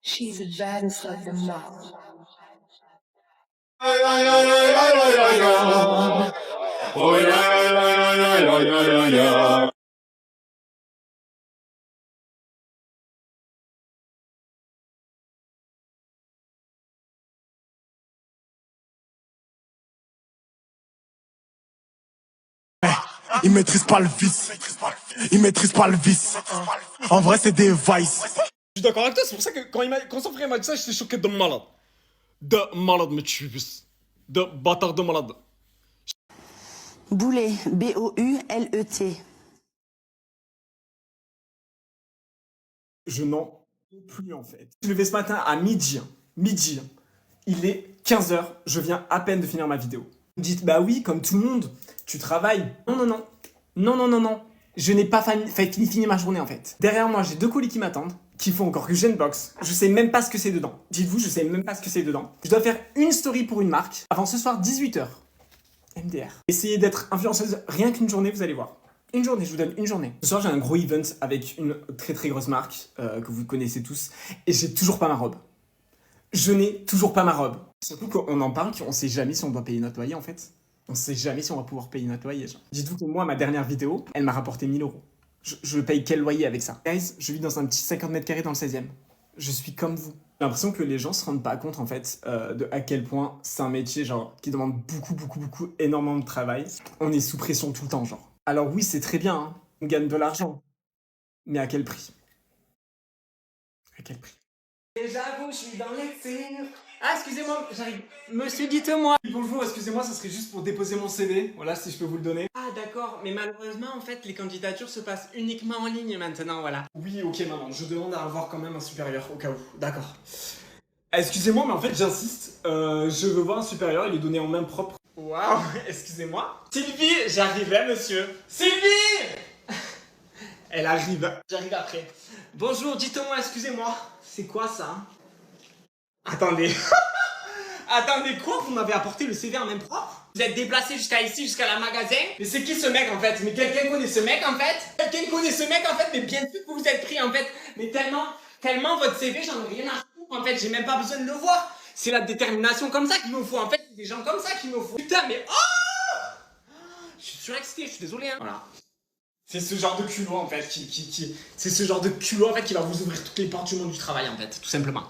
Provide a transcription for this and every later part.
She's the baddest of them all. Ils maîtrisent pas le vice. Ils maîtrisent pas le vice. En vrai, c'est des vices. Je suis d'accord avec toi, c'est pour ça que quand son frère m'a dit ça, j'étais choqué de malade. De malade, me tue. De bâtard de malade. Boulet, B-O-U-L-E-T. Je n'en peux plus en fait. Je me levé ce matin à midi. Midi. Il est 15h, je viens à peine de finir ma vidéo. Vous me dites, bah oui, comme tout le monde, tu travailles. Non, non, non. Non, non, non, non. Je n'ai pas fini ma journée en fait. Derrière moi, j'ai 2 colis qui m'attendent, qu'il faut encore que j'ai une box. Je sais même pas ce que c'est dedans. Dites-vous, je sais même pas ce que c'est dedans. Je dois faire une story pour une marque avant ce soir 18h. MDR. Essayez d'être influenceuse rien qu'une journée, vous allez voir. Une journée, je vous donne une journée. Ce soir, j'ai un gros event avec une très très grosse marque que vous connaissez tous et j'ai toujours pas ma robe. Je n'ai toujours pas ma robe. Surtout qu'on en parle, qu'on sait jamais si on doit payer notre loyer en fait. On sait jamais si on va pouvoir payer notre loyer. Dites-vous que moi, ma dernière vidéo, elle m'a rapporté 1000 euros. Je paye quel loyer avec ça? Guys, je vis dans un petit 50 mètres carrés dans le 16e. Je suis comme vous. J'ai l'impression que les gens se rendent pas compte en fait de à quel point c'est un métier genre qui demande beaucoup, énormément de travail. On est sous pression tout le temps genre. Alors oui, c'est très bien, hein. On gagne de l'argent. Mais à quel prix? À quel prix? Et j'avoue, je suis dans l'excès. Ah, excusez-moi, j'arrive. Monsieur, dites-moi. Bonjour, excusez-moi, ça serait juste pour déposer mon CV. Voilà, si je peux vous le donner. Ah, d'accord, mais malheureusement, en fait, les candidatures se passent uniquement en ligne maintenant, voilà. Oui, ok, maman, je demande à avoir quand même un supérieur, au cas où. D'accord. Excusez-moi, mais en fait, j'insiste. Je veux voir un supérieur, il est donné en main propre. Waouh, excusez-moi. Sylvie, j'arrivais, monsieur. Sylvie! Elle arrive. J'arrive après. Bonjour, dites-moi, excusez-moi. C'est quoi ça? Attendez. Attendez, quoi? Vous m'avez apporté le CV en main propre? Vous êtes déplacé jusqu'à ici, jusqu'à la magasin? Mais c'est qui ce mec en fait? Mais quelqu'un connaît ce mec en fait? Quelqu'un connaît ce mec en fait? Mais bien sûr que vous êtes pris en fait. Mais tellement votre CV, j'en ai rien à foutre en fait. J'ai même pas besoin de le voir. C'est la détermination comme ça qu'il me faut en fait. Des gens comme ça qu'il me faut. Putain, mais oh! Je suis surexcité, je suis désolé. Hein. Voilà. C'est ce genre de culot en fait c'est ce genre de culot en fait qui va vous ouvrir toutes les portes du monde du travail en fait, tout simplement.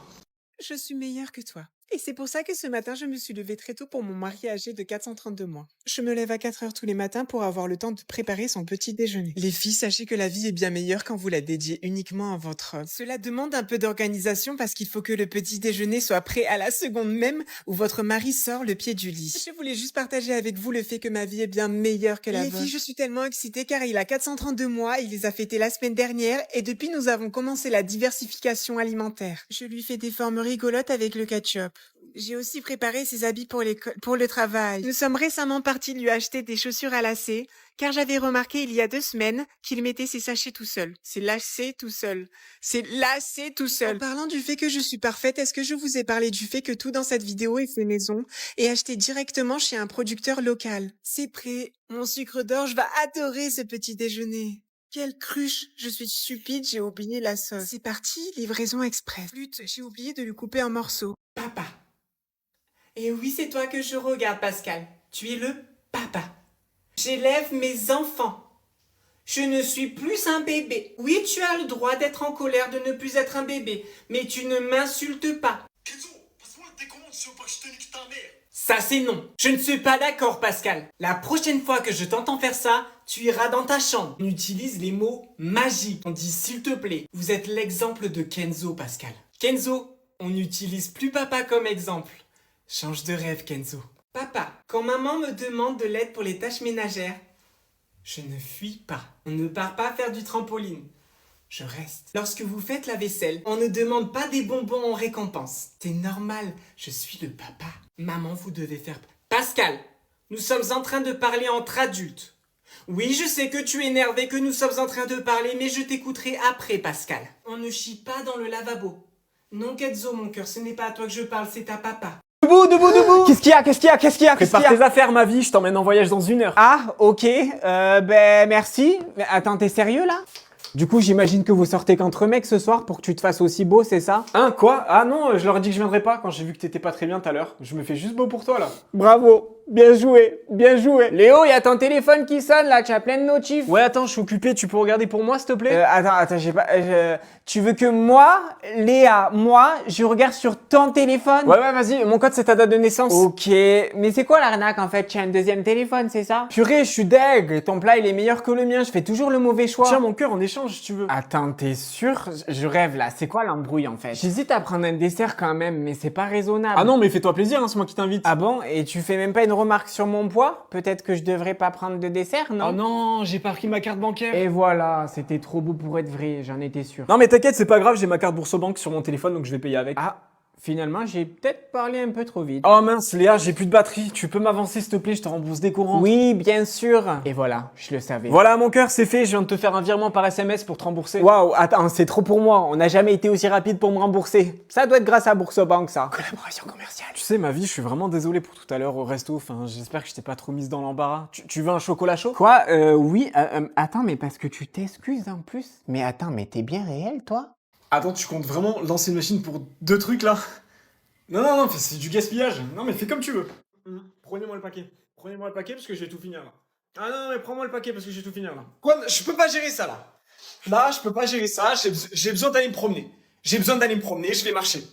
Je suis meilleure que toi. Et c'est pour ça que ce matin, je me suis levée très tôt pour mon mari âgé de 432 mois. Je me lève à 4 heures tous les matins pour avoir le temps de préparer son petit déjeuner. Les filles, sachez que la vie est bien meilleure quand vous la dédiez uniquement à votre homme. Cela demande un peu d'organisation parce qu'il faut que le petit déjeuner soit prêt à la seconde même où votre mari sort le pied du lit. Je voulais juste partager avec vous le fait que ma vie est bien meilleure que la vôtre. Les filles, je suis tellement excitée car il a 432 mois, il les a fêtés la semaine dernière et depuis nous avons commencé la diversification alimentaire. Je lui fais des formes rigolotes avec le ketchup. J'ai aussi préparé ses habits pour le travail. Nous sommes récemment partis lui acheter des chaussures à lacets, car j'avais remarqué il y a 2 semaines qu'il mettait ses sachets tout seul. C'est lacé tout seul. C'est lacé tout seul. En parlant du fait que je suis parfaite, est-ce que je vous ai parlé du fait que tout dans cette vidéo est fait maison et acheté directement chez un producteur local? C'est prêt. Mon sucre d'orge va adorer ce petit déjeuner. Quelle cruche! Je suis stupide, j'ai oublié la sauce. C'est parti, livraison express. Flûte, j'ai oublié de lui couper un morceau. Papa. Et oui, c'est toi que je regarde, Pascal. Tu es le papa. J'élève mes enfants. Je ne suis plus un bébé. Oui, tu as le droit d'être en colère de ne plus être un bébé, mais tu ne m'insultes pas. Kenzo, passe-moi la télécommande si tu veux pas que je te nique ta mère. Ça, c'est non. Je ne suis pas d'accord, Pascal. La prochaine fois que je t'entends faire ça, tu iras dans ta chambre. On utilise les mots magiques. On dit s'il te plaît. Vous êtes l'exemple de Kenzo, Pascal. Kenzo, on n'utilise plus papa comme exemple. Change de rêve, Kenzo. Papa, quand maman me demande de l'aide pour les tâches ménagères, je ne fuis pas. On ne part pas faire du trampoline. Je reste. Lorsque vous faites la vaisselle, on ne demande pas des bonbons en récompense. C'est normal, je suis le papa. Maman, vous devez faire... Pascal, nous sommes en train de parler entre adultes. Oui, je sais que tu es énervé, que nous sommes en train de parler, mais je t'écouterai après, Pascal. On ne chie pas dans le lavabo. Non, Kenzo, mon cœur, ce n'est pas à toi que je parle, c'est à papa. Debout. Qu'est-ce qu'il y a? Prépare tes affaires, ma vie, je t'emmène en voyage dans 1 heure. Ah, ok. Ben, merci. Mais attends, t'es sérieux, là? Du coup, j'imagine que vous sortez qu'entre mecs ce soir pour que tu te fasses aussi beau, c'est ça? Hein, quoi? Ah non, je leur ai dit que je viendrais pas quand j'ai vu que t'étais pas très bien tout à l'heure. Je me fais juste beau pour toi, là. Bravo. Bien joué. Léo, il y a ton téléphone qui sonne, là. Tu as plein de notifs. Ouais, attends, je suis occupé, tu peux regarder pour moi, s'il te plaît? Attends, j'ai pas... tu veux que moi, Léa, je regarde sur ton téléphone? Ouais, vas-y, mon code c'est ta date de naissance. Ok, mais c'est quoi l'arnaque en fait? Tu as un deuxième téléphone, c'est ça? Purée, je suis deg, ton plat il est meilleur que le mien, je fais toujours le mauvais choix. Tiens mon cœur en échange si tu veux. Attends, t'es sûr? Je rêve là, c'est quoi l'embrouille en fait? J'hésite à prendre un dessert quand même, mais c'est pas raisonnable. Ah non, mais fais-toi plaisir, hein, c'est moi qui t'invite. Ah bon? Et tu fais même pas une remarque sur mon poids? Peut-être que je devrais pas prendre de dessert, non? Oh non, j'ai pas pris ma carte bancaire. Et voilà, c'était trop beau pour être vrai, j'en étais sûr. Non mais t'inquiète, c'est pas grave, j'ai ma carte Boursobank sur mon téléphone donc je vais payer avec. Ah, finalement, j'ai peut-être parlé un peu trop vite. Oh mince Léa, j'ai plus de batterie, tu peux m'avancer s'il te plaît, je te rembourse des courants. Oui, bien sûr. Et voilà, je le savais. Voilà mon cœur, c'est fait, je viens de te faire un virement par SMS pour te rembourser. Waouh, attends, c'est trop pour moi. On n'a jamais été aussi rapide pour me rembourser. Ça doit être grâce à Boursobank, ça. Collaboration commerciale. Tu sais ma vie, je suis vraiment désolé pour tout à l'heure au resto, enfin j'espère que je t'ai pas trop mise dans l'embarras. Tu veux un chocolat chaud? Quoi? Oui, attends, mais parce que tu t'excuses en plus. Mais attends, mais t'es bien réel, toi? Attends, tu comptes vraiment lancer une machine pour 2 trucs là? Non, c'est du gaspillage. Non mais fais comme tu veux. Prenez-moi le paquet. Prenez-moi le paquet parce que je vais tout finir là. Ah non, mais prends-moi le paquet parce que je vais tout finir là. Quoi? Je peux pas gérer ça là. Là, je peux pas gérer ça. J'ai besoin d'aller me promener. Je vais marcher.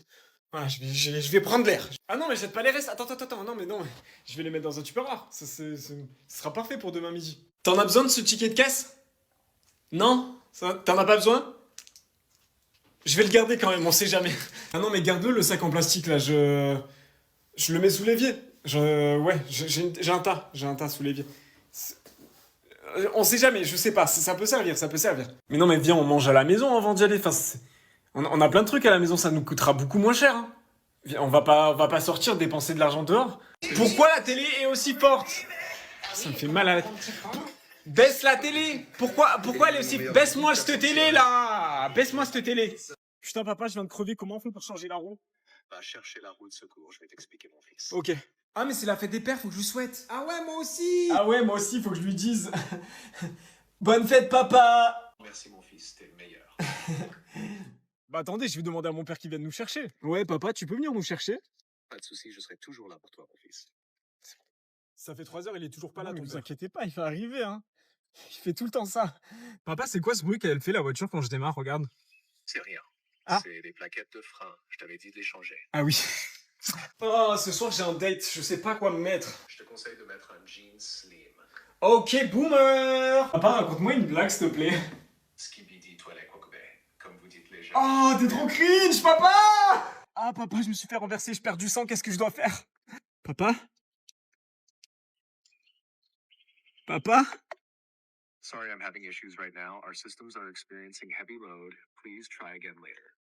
Voilà, je vais prendre l'air. Ah non, mais jette pas les restes. Attends. Non. Je vais les mettre dans un tupperware. Ce sera parfait pour demain midi. T'en as besoin de ce ticket de caisse? Non? T'en as pas besoin? Je vais le garder quand même, on sait jamais. Ah non, mais garde-le, le sac en plastique là, je le mets sous l'évier. Ouais, j'ai un tas sous l'évier. On sait jamais, je sais pas, ça peut servir. Mais non, mais viens, on mange à la maison avant d'y aller. Enfin, on a plein de trucs à la maison, ça nous coûtera beaucoup moins cher. Hein. Viens, on va pas sortir dépenser de l'argent dehors. Pourquoi la télé est aussi forte? Ça me fait mal à la... Baisse la télé! Pourquoi elle est aussi... Baisse-moi cette télé là! Baisse-moi cette télé! Putain papa, je viens de crever, comment on fait pour changer la roue? Va chercher la roue de secours, je vais t'expliquer mon fils. Ok. Ah mais c'est la fête des pères, faut que je lui souhaite. Ah ouais, moi aussi. Ah ouais, moi aussi, faut que je lui dise. Bonne fête papa! Merci mon fils, t'es le meilleur. Bah attendez, je vais demander à mon père qu'il vienne nous chercher. Ouais papa, tu peux venir nous chercher? Pas de soucis, je serai toujours là pour toi mon fils. Ça fait 3 heures, il est toujours pas là. Ne vous inquiétez pas, il va arriver, hein. Il fait tout le temps ça. Papa, c'est quoi ce bruit qu'elle fait la voiture quand je démarre, regarde? C'est rien. Ah. C'est des plaquettes de frein, je t'avais dit de les changer. Ah oui. Oh, ce soir j'ai un date, je sais pas quoi me mettre. Je te conseille de mettre un jean slim. Ok, boomer! Papa, raconte-moi une blague, s'il te plaît. Skibidi toilette kokobé, comme vous dites les jeunes. Oh, t'es trop cringe, papa! Ah, papa, je me suis fait renverser, je perds du sang, qu'est-ce que je dois faire? Papa? Papa? Sorry, I'm having issues right now. Our systems are experiencing heavy load. Please try again later.